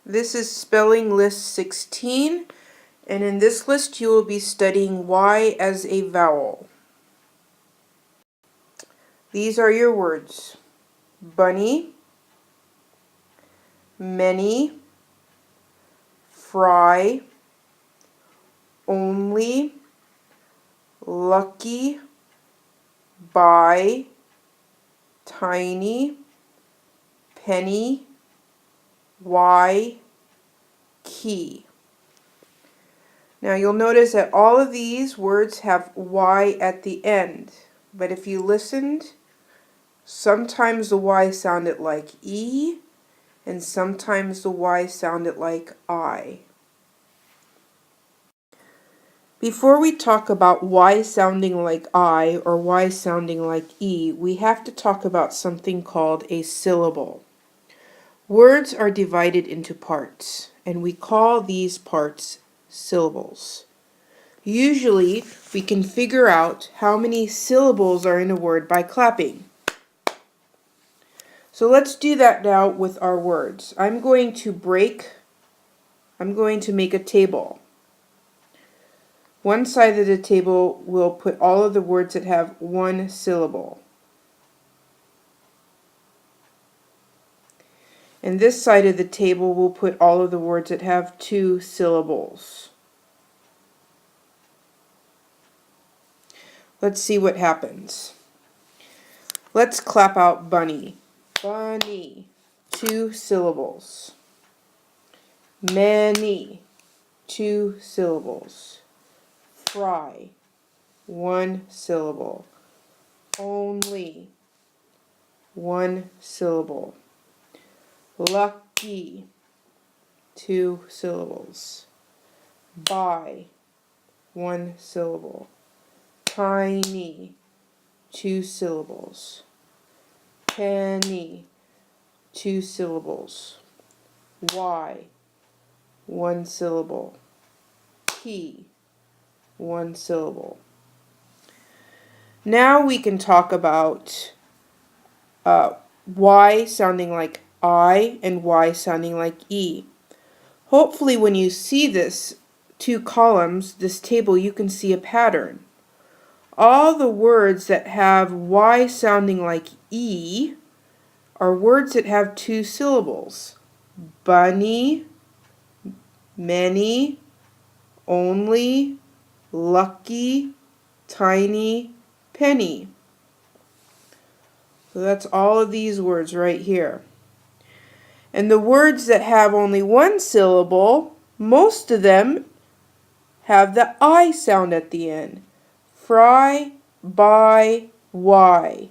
This is Spelling List 16, and in this list you will be studying Y as a vowel. These are your words: bunny, many, fry, only, lucky, buy, tiny, penny, Y, key. Now you'll notice that all of these words have Y at the end, but if you listened, sometimes the Y sounded like E, and sometimes the Y sounded like I. Before we talk about Y sounding like I or Y sounding like E, we have to talk about something called a syllable. Words are divided into parts, and we call these parts syllables. Usually, we can figure out how many syllables are in a word by clapping. So let's do that now with our words. I'm going to make a table. One side of the table will put all of the words that have one syllable. And this side of the table will put all of the words that have two syllables. Let's see what happens. Let's clap out bunny. Bunny, two syllables. Many, two syllables. Fry, one syllable. Only, one syllable. Lucky, two syllables. Buy, one syllable. Tiny, two syllables. Penny, two syllables. Y, one syllable. Key, one syllable. Now we can talk about Y sounding like I and Y sounding like E. Hopefully when you see this two columns, this table, you can see a pattern. All the words that have Y sounding like E are words that have two syllables. Bunny, many, only, lucky, tiny, penny. So that's all of these words right here. And the words that have only one syllable, most of them have the I sound at the end. Fry, buy, Y.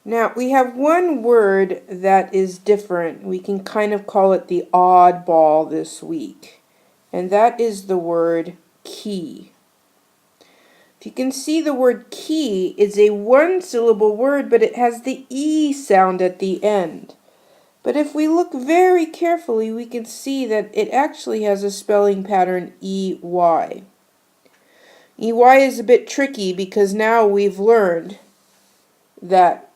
Now we have one word that is different. We can kind of call it the oddball this week. And that is the word key. If you can see, the word key is a one-syllable word, but it has the E sound at the end. But if we look very carefully, we can see that it actually has a spelling pattern EY. EY is a bit tricky because now we've learned that,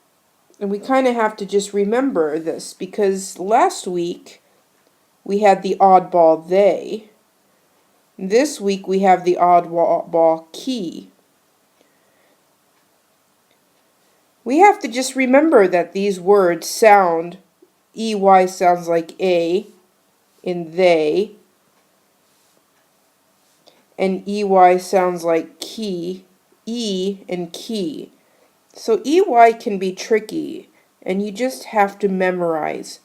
and we kind of have to just remember this, because last week we had the oddball they. This week we have the oddball key. We have to just remember that these words sound, EY sounds like A in they, and EY sounds like key, E and key. So EY can be tricky, and you just have to memorize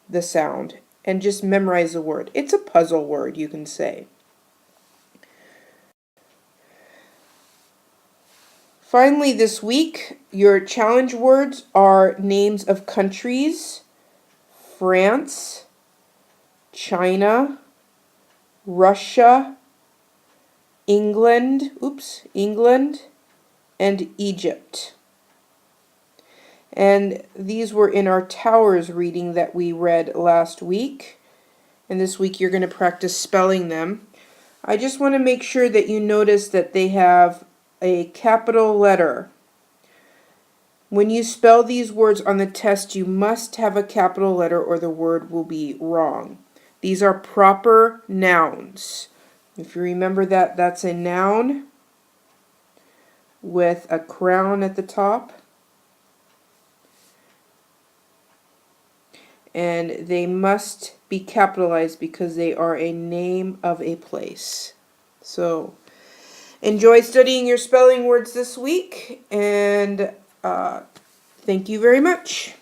the sound and just memorize the word. It's a puzzle word, you can say. Finally, this week, your challenge words are names of countries: France, China, Russia, England, and Egypt. And these were in our Towers reading that we read last week. And this week you're going to practice spelling them. I just want to make sure that you notice that they have a capital letter. When you spell these words on the test, you must have a capital letter or the word will be wrong. These are proper nouns. If you remember that, that's a noun with a crown at the top. And they must be capitalized because they are a name of a place. So, enjoy studying your spelling words this week, and thank you very much.